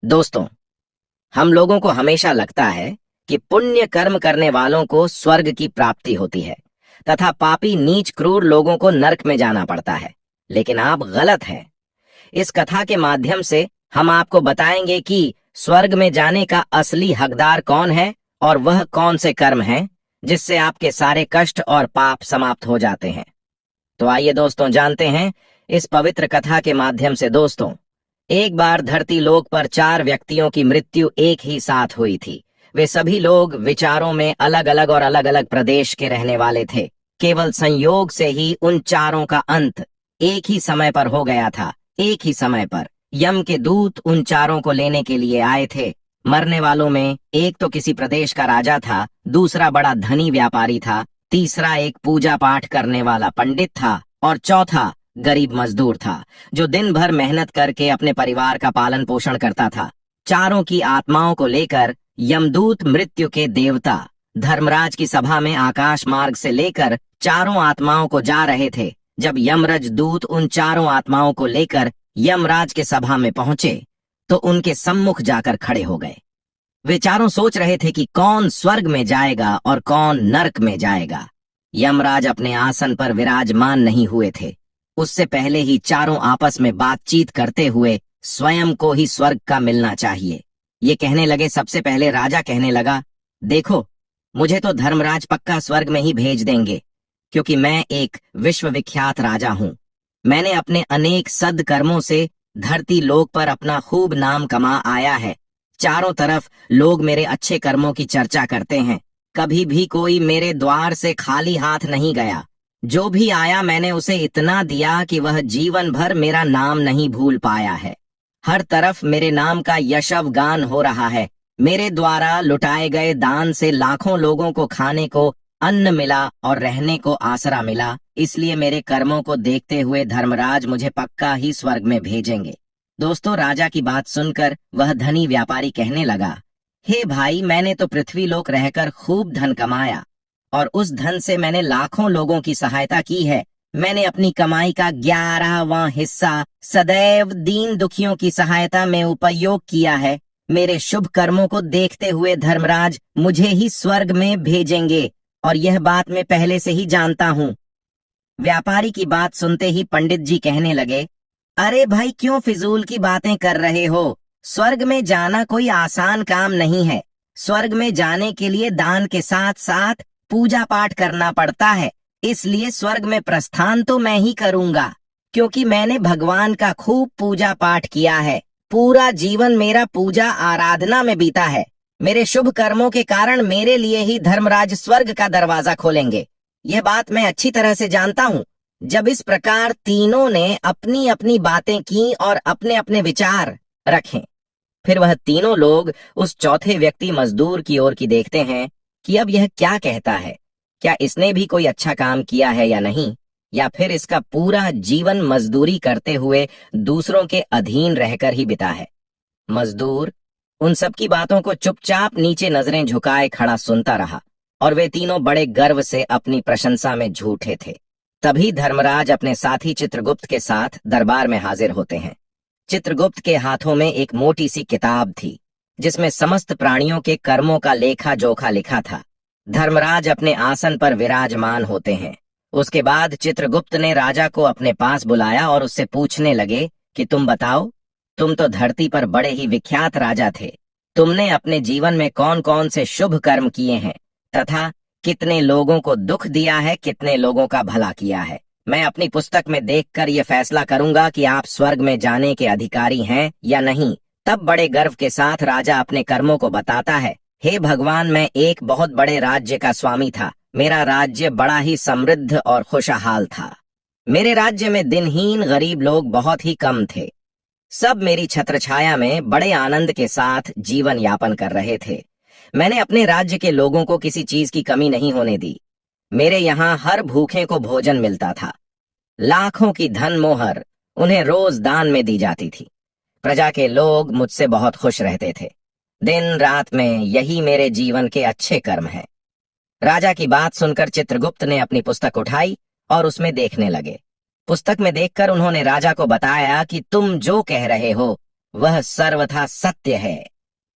दोस्तों, हम लोगों को हमेशा लगता है कि पुण्य कर्म करने वालों को स्वर्ग की प्राप्ति होती है तथा पापी नीच क्रूर लोगों को नरक में जाना पड़ता है। लेकिन आप गलत हैं। इस कथा के माध्यम से हम आपको बताएंगे कि स्वर्ग में जाने का असली हकदार कौन है और वह कौन से कर्म हैं जिससे आपके सारे कष्ट और पाप समाप्त हो जाते हैं। तो आइए दोस्तों, जानते हैं इस पवित्र कथा के माध्यम से। दोस्तों, एक बार धरती लोक पर 4 व्यक्तियों की मृत्यु एक ही साथ हुई थी। वे सभी लोग विचारों में अलग अलग और अलग अलग प्रदेश के रहने वाले थे। केवल संयोग से ही उन चारों का अंत एक ही समय पर हो गया था। एक ही समय पर यम के दूत उन चारों को लेने के लिए आए थे। मरने वालों में एक तो किसी प्रदेश का राजा था, दूसरा बड़ा धनी व्यापारी था, तीसरा एक पूजा पाठ करने वाला पंडित था और चौथा गरीब मजदूर था जो दिन भर मेहनत करके अपने परिवार का पालन पोषण करता था। चारों की आत्माओं को लेकर यमदूत मृत्यु के देवता धर्मराज की सभा में आकाश मार्ग से लेकर चारों आत्माओं को जा रहे थे। जब यमराज दूत उन चारों आत्माओं को लेकर यमराज के सभा में पहुंचे तो उनके सम्मुख जाकर खड़े हो गए। वे चारों सोच रहे थे कि कौन स्वर्ग में जाएगा और कौन नरक में जाएगा। यमराज अपने आसन पर विराजमान नहीं हुए थे। उससे पहले ही चारों आपस में बातचीत करते हुए स्वयं को ही स्वर्ग का मिलना चाहिए। ये कहने लगे। सबसे पहले राजा कहने लगा, देखो, मुझे तो धर्मराज पक्का स्वर्ग में ही भेज देंगे, क्योंकि मैं एक विश्वविख्यात राजा हूं। मैंने अपने अनेक सद्कर्मों से धरती लोक पर अपना खूब नाम कमा आया है। चारों तरफ लोग मेरे अच्छे कर्मों की चर्चा करते हैं। कभी भी कोई मेरे द्वार से खाली हाथ नहीं गया। जो भी आया मैंने उसे इतना दिया कि वह जीवन भर मेरा नाम नहीं भूल पाया है। हर तरफ मेरे नाम का यशव गान हो रहा है। मेरे द्वारा लुटाए गए दान से लाखों लोगों को खाने को अन्न मिला और रहने को आसरा मिला। इसलिए मेरे कर्मों को देखते हुए धर्मराज मुझे पक्का ही स्वर्ग में भेजेंगे। दोस्तों, राजा की बात सुनकर वह धनी व्यापारी कहने लगा, हे भाई, मैंने तो पृथ्वी लोक रहकर खूब धन कमाया और उस धन से मैंने लाखों लोगों की सहायता की है। मैंने अपनी कमाई का 11वां हिस्सा सदैव दीन दुखियों की सहायता में उपयोग किया है। मेरे शुभ कर्मों को देखते हुए धर्मराज मुझे ही स्वर्ग में भेजेंगे और यह बात मैं पहले से ही जानता हूँ। व्यापारी की बात सुनते ही पंडित जी कहने लगे, अरे भाई, क्यों फिजूल की बातें कर रहे हो? स्वर्ग में जाना कोई आसान काम नहीं है। स्वर्ग में जाने के लिए दान के साथ साथ पूजा पाठ करना पड़ता है। इसलिए स्वर्ग में प्रस्थान तो मैं ही करूंगा, क्योंकि मैंने भगवान का खूब पूजा पाठ किया है। पूरा जीवन मेरा पूजा आराधना में बीता है। मेरे शुभ कर्मों के कारण मेरे लिए ही धर्मराज स्वर्ग का दरवाजा खोलेंगे। यह बात मैं अच्छी तरह से जानता हूँ। जब इस प्रकार तीनों ने अपनी अपनी बातें की और अपने अपने विचार रखे, फिर वह तीनों लोग उस चौथे व्यक्ति मजदूर की ओर की देखते हैं कि अब यह क्या कहता है। क्या इसने भी कोई अच्छा काम किया है या नहीं, या फिर इसका पूरा जीवन मजदूरी करते हुए दूसरों के अधीन रहकर ही बिता है। मजदूर उन सब की बातों को चुपचाप नीचे नजरें झुकाए खड़ा सुनता रहा और वे तीनों बड़े गर्व से अपनी प्रशंसा में झूठे थे। तभी धर्मराज अपने साथी चित्रगुप्त के साथ दरबार में हाजिर होते हैं। चित्रगुप्त के हाथों में एक मोटी सी किताब थी जिसमें समस्त प्राणियों के कर्मों का लेखा जोखा लिखा था। धर्मराज अपने आसन पर विराजमान होते हैं। उसके बाद चित्रगुप्त ने राजा को अपने पास बुलाया और उससे पूछने लगे कि तुम बताओ, तुम तो धरती पर बड़े ही विख्यात राजा थे। तुमने अपने जीवन में कौन कौन से शुभ कर्म किए हैं तथा कितने लोगों को दुख दिया है, कितने लोगों का भला किया है। मैं अपनी पुस्तक में देखकर यह फैसला करूंगा कि आप स्वर्ग में जाने के अधिकारी हैं या नहीं। तब बड़े गर्व के साथ राजा अपने कर्मों को बताता है। हे भगवान, मैं एक बहुत बड़े राज्य का स्वामी था। मेरा राज्य बड़ा ही समृद्ध और खुशहाल था। मेरे राज्य में दिनहीन गरीब लोग बहुत ही कम थे। सब मेरी छत्रछाया में बड़े आनंद के साथ जीवन यापन कर रहे थे। मैंने अपने राज्य के लोगों को किसी चीज की कमी नहीं होने दी। मेरे यहाँ हर भूखे को भोजन मिलता था। लाखों की धन मोहर उन्हें रोज दान में दी जाती थी। प्रजा के लोग मुझसे बहुत खुश रहते थे। दिन रात में यही मेरे जीवन के अच्छे कर्म हैं। राजा की बात सुनकर चित्रगुप्त ने अपनी पुस्तक उठाई और उसमें देखने लगे। पुस्तक में देखकर उन्होंने राजा को बताया कि तुम जो कह रहे हो वह सर्वथा सत्य है।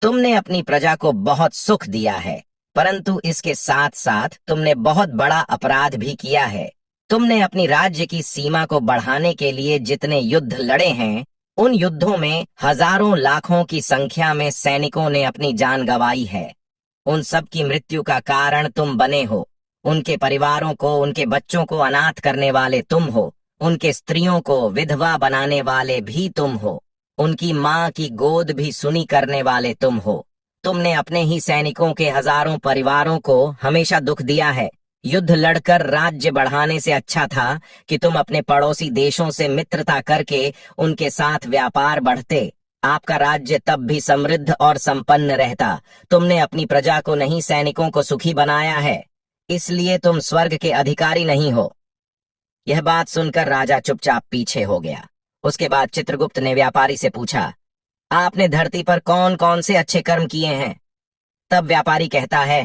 तुमने अपनी प्रजा को बहुत सुख दिया है, परंतु इसके साथ साथ तुमने बहुत बड़ा अपराध भी किया है। तुमने अपनी राज्य की सीमा को बढ़ाने के लिए जितने युद्ध लड़े हैं, उन युद्धों में हजारों लाखों की संख्या में सैनिकों ने अपनी जान गंवाई है। उन सब की मृत्यु का कारण तुम बने हो। उनके परिवारों को, उनके बच्चों को अनाथ करने वाले तुम हो। उनके स्त्रियों को विधवा बनाने वाले भी तुम हो। उनकी माँ की गोद भी सुनी करने वाले तुम हो। तुमने अपने ही सैनिकों के हजारों परिवारों को हमेशा दुख दिया है। युद्ध लड़कर राज्य बढ़ाने से अच्छा था कि तुम अपने पड़ोसी देशों से मित्रता करके उनके साथ व्यापार बढ़ते। आपका राज्य तब भी समृद्ध और संपन्न रहता। तुमने अपनी प्रजा को नहीं, सैनिकों को सुखी बनाया है, इसलिए तुम स्वर्ग के अधिकारी नहीं हो। यह बात सुनकर राजा चुपचाप पीछे हो गया। उसके बाद चित्रगुप्त ने व्यापारी से पूछा, आपने धरती पर कौन कौन से अच्छे कर्म किए हैं? तब व्यापारी कहता है,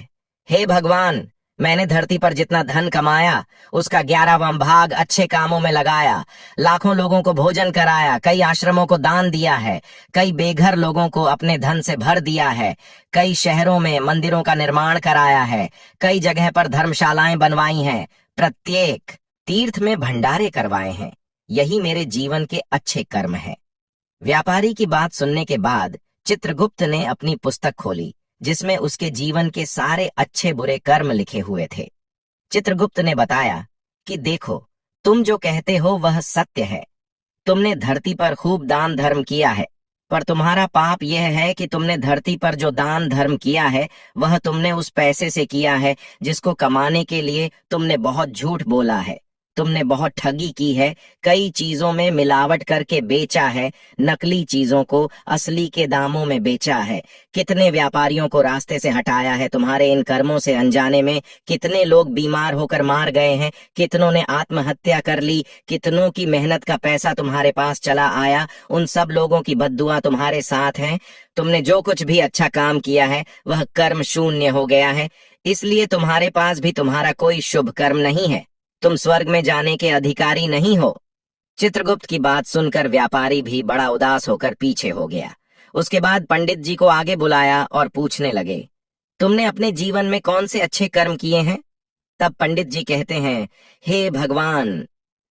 हे भगवान, मैंने धरती पर जितना धन कमाया उसका 11वां भाग अच्छे कामों में लगाया। लाखों लोगों को भोजन कराया, कई आश्रमों को दान दिया है, कई बेघर लोगों को अपने धन से भर दिया है, कई शहरों में मंदिरों का निर्माण कराया है, कई जगह पर धर्मशालाएं बनवाई हैं, प्रत्येक तीर्थ में भंडारे करवाए हैं। यही मेरे जीवन के अच्छे कर्म हैं। व्यापारी की बात सुनने के बाद चित्रगुप्त ने अपनी पुस्तक खोली, जिसमें उसके जीवन के सारे अच्छे बुरे कर्म लिखे हुए थे। चित्रगुप्त ने बताया कि देखो, तुम जो कहते हो वह सत्य है। तुमने धरती पर खूब दान धर्म किया है, पर तुम्हारा पाप यह है कि तुमने धरती पर जो दान धर्म किया है वह तुमने उस पैसे से किया है जिसको कमाने के लिए तुमने बहुत झूठ बोला है। तुमने बहुत ठगी की है, कई चीजों में मिलावट करके बेचा है, नकली चीजों को असली के दामों में बेचा है। कितने व्यापारियों को रास्ते से हटाया है तुम्हारे इन कर्मों से अनजाने में। कितने लोग बीमार होकर मार गए हैं, कितनों ने आत्महत्या कर ली, कितनों की मेहनत का पैसा तुम्हारे पास चला आया। उन सब लोगों की बद्दुआ तुम्हारे साथ हैं। तुमने जो कुछ भी अच्छा काम किया है वह कर्म शून्य हो गया है, इसलिए तुम्हारे पास भी तुम्हारा कोई शुभ कर्म नहीं है। तुम स्वर्ग में जाने के अधिकारी नहीं हो। चित्रगुप्त की बात सुनकर व्यापारी भी बड़ा उदास होकर पीछे हो गया। उसके बाद पंडित जी को आगे बुलाया और पूछने लगे, तुमने अपने जीवन में कौन से अच्छे कर्म किए हैं? तब पंडित जी कहते हैं, हे भगवान,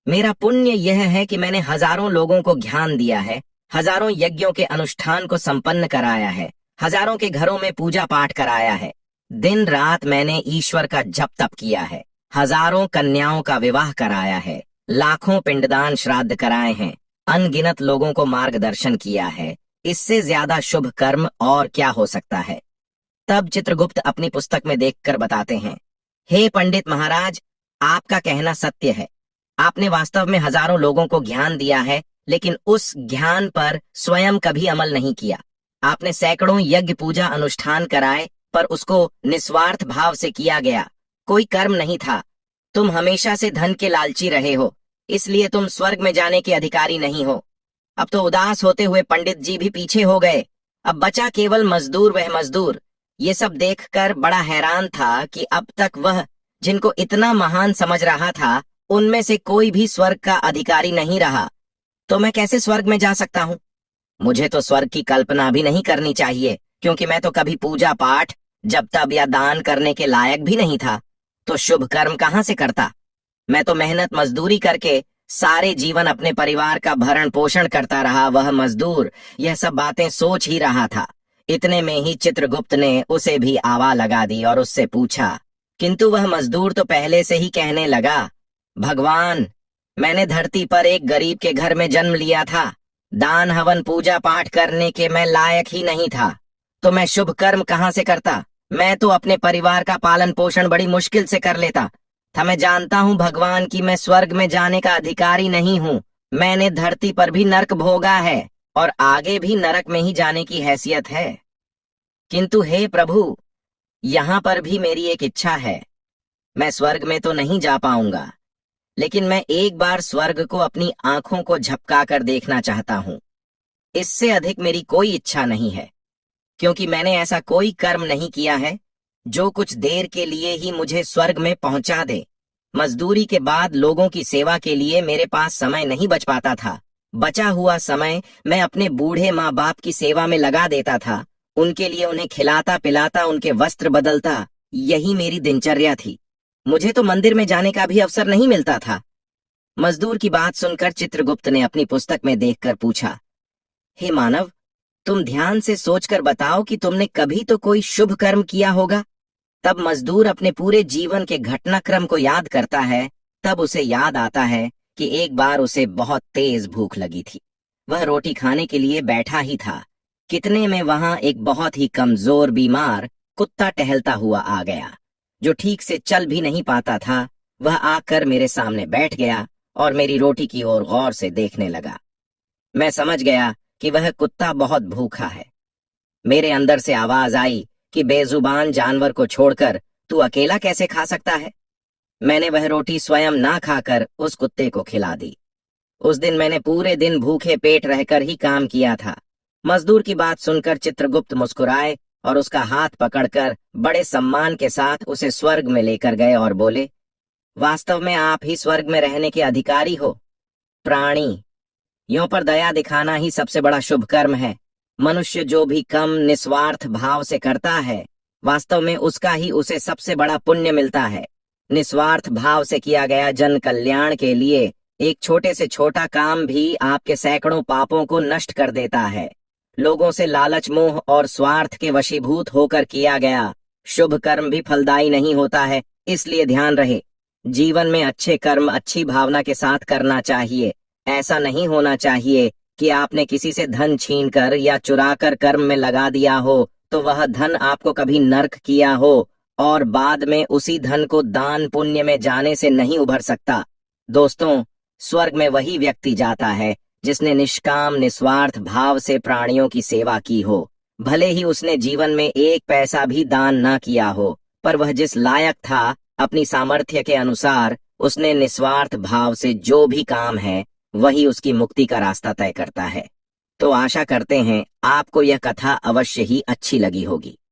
मेरा पुण्य यह है कि मैंने हजारों लोगों को ज्ञान दिया है, हजारों यज्ञों के अनुष्ठान को संपन्न कराया है, हजारों के घरों में पूजा पाठ कराया है, दिन रात मैंने ईश्वर का जप तप किया है, हजारों कन्याओं का विवाह कराया है, लाखों पिंडदान श्राद्ध कराए हैं, अनगिनत लोगों को मार्गदर्शन किया है। इससे ज्यादा शुभ कर्म और क्या हो सकता है? तब चित्रगुप्त अपनी पुस्तक में देखकर बताते हैं, हे पंडित महाराज, आपका कहना सत्य है। आपने वास्तव में हजारों लोगों को ज्ञान दिया है, लेकिन उस ज्ञान पर स्वयं कभी अमल नहीं किया। आपने सैकड़ों यज्ञ पूजा अनुष्ठान कराए, पर उसको निस्वार्थ भाव से किया गया, कोई कर्म नहीं था। तुम हमेशा से धन के लालची रहे हो, इसलिए तुम स्वर्ग में जाने के अधिकारी नहीं हो। अब तो उदास होते हुए पंडित जी भी पीछे हो गए। अब बचा केवल मजदूर, वह मजदूर ये सब देखकर बड़ा हैरान था कि अब तक वह जिनको इतना महान समझ रहा था, उनमें से कोई भी स्वर्ग का अधिकारी नहीं रहा। तो मैं कैसे स्वर्ग में जा सकता हूँ? मुझे तो स्वर्ग की कल्पना भी नहीं करनी चाहिए, क्योंकि मैं तो कभी पूजा पाठ, जप तप या दान करने के लायक भी नहीं था। तो शुभ कर्म कहाँ से करता? मैं तो मेहनत मजदूरी करके सारे जीवन अपने परिवार का भरण पोषण करता रहा। वह मजदूर यह सब बातें सोच ही रहा था। इतने में ही चित्रगुप्त ने उसे भी आवा लगा दी और उससे पूछा, किंतु वह मजदूर तो पहले से ही कहने लगा, भगवान, मैंने धरती पर एक गरीब के घर में जन्म लिया था। दान हवन पूजा पाठ करने के मैं लायक ही नहीं था, तो मैं शुभ कर्म कहाँ से करता? मैं तो अपने परिवार का पालन पोषण बड़ी मुश्किल से कर लेता था। मैं जानता हूँ भगवान कि मैं स्वर्ग में जाने का अधिकारी नहीं हूँ। मैंने धरती पर भी नरक भोगा है और आगे भी नरक में ही जाने की हैसियत है। किंतु हे प्रभु, यहाँ पर भी मेरी एक इच्छा है। मैं स्वर्ग में तो नहीं जा पाऊंगा, लेकिन मैं एक बार स्वर्ग को अपनी आंखों को झपका कर देखना चाहता हूँ। इससे अधिक मेरी कोई इच्छा नहीं है, क्योंकि मैंने ऐसा कोई कर्म नहीं किया है जो कुछ देर के लिए ही मुझे स्वर्ग में पहुंचा दे। मजदूरी के बाद लोगों की सेवा के लिए मेरे पास समय नहीं बच पाता था। बचा हुआ समय मैं अपने बूढ़े माँ बाप की सेवा में लगा देता था। उनके लिए उन्हें खिलाता पिलाता, उनके वस्त्र बदलता, यही मेरी दिनचर्या थी। मुझे तो मंदिर में जाने का भी अवसर नहीं मिलता था। मजदूर की बात सुनकर चित्रगुप्त ने अपनी पुस्तक में देखकर पूछा, हे मानव, तुम ध्यान से सोचकर बताओ कि तुमने कभी तो कोई शुभ कर्म किया होगा। तब मजदूर अपने पूरे जीवन के घटनाक्रम को याद करता है। तब उसे याद आता है कि एक बार उसे बहुत तेज भूख लगी थी। वह रोटी खाने के लिए बैठा ही था, कितने में वहां एक बहुत ही कमजोर बीमार कुत्ता टहलता हुआ आ गया, जो ठीक से चल भी नहीं पाता था। वह आकर मेरे सामने बैठ गया और मेरी रोटी की ओर गौर से देखने लगा। मैं समझ गया कि वह कुत्ता बहुत भूखा है। मेरे अंदर से आवाज आई कि बेजुबान जानवर को छोड़कर तू अकेला कैसे खा सकता है। मैंने वह रोटी स्वयं ना खाकर उस कुत्ते को खिला दी। उस दिन मैंने पूरे दिन भूखे पेट रहकर ही काम किया था। मजदूर की बात सुनकर चित्रगुप्त मुस्कुराए और उसका हाथ पकड़कर बड़े सम्मान के साथ उसे स्वर्ग में लेकर गए और बोले, वास्तव में आप ही स्वर्ग में रहने के अधिकारी हो। प्राणी, यों पर दया दिखाना ही सबसे बड़ा शुभ कर्म है। मनुष्य जो भी कम निस्वार्थ भाव से करता है, वास्तव में उसका ही उसे सबसे बड़ा पुण्य मिलता है। निस्वार्थ भाव से किया गया जन कल्याण के लिए एक छोटे से छोटा काम भी आपके सैकड़ों पापों को नष्ट कर देता है। लोगों से लालच, मोह और स्वार्थ के वशीभूत होकर किया गया शुभ कर्म भी फलदायी नहीं होता है। इसलिए ध्यान रहे, जीवन में अच्छे कर्म अच्छी भावना के साथ करना चाहिए। ऐसा नहीं होना चाहिए कि आपने किसी से धन छीनकर या चुराकर कर्म में लगा दिया हो तो वह धन आपको कभी नर्क किया हो और बाद में उसी धन को दान पुण्य में जाने से नहीं उभर सकता। दोस्तों, स्वर्ग में वही व्यक्ति जाता है जिसने निष्काम निस्वार्थ भाव से प्राणियों की सेवा की हो। भले ही उसने जीवन में एक पैसा भी दान ना किया हो, पर वह जिस लायक था, अपनी सामर्थ्य के अनुसार उसने निस्वार्थ भाव से जो भी काम है वही उसकी मुक्ति का रास्ता तय करता है। तो आशा करते हैं आपको यह कथा अवश्य ही अच्छी लगी होगी।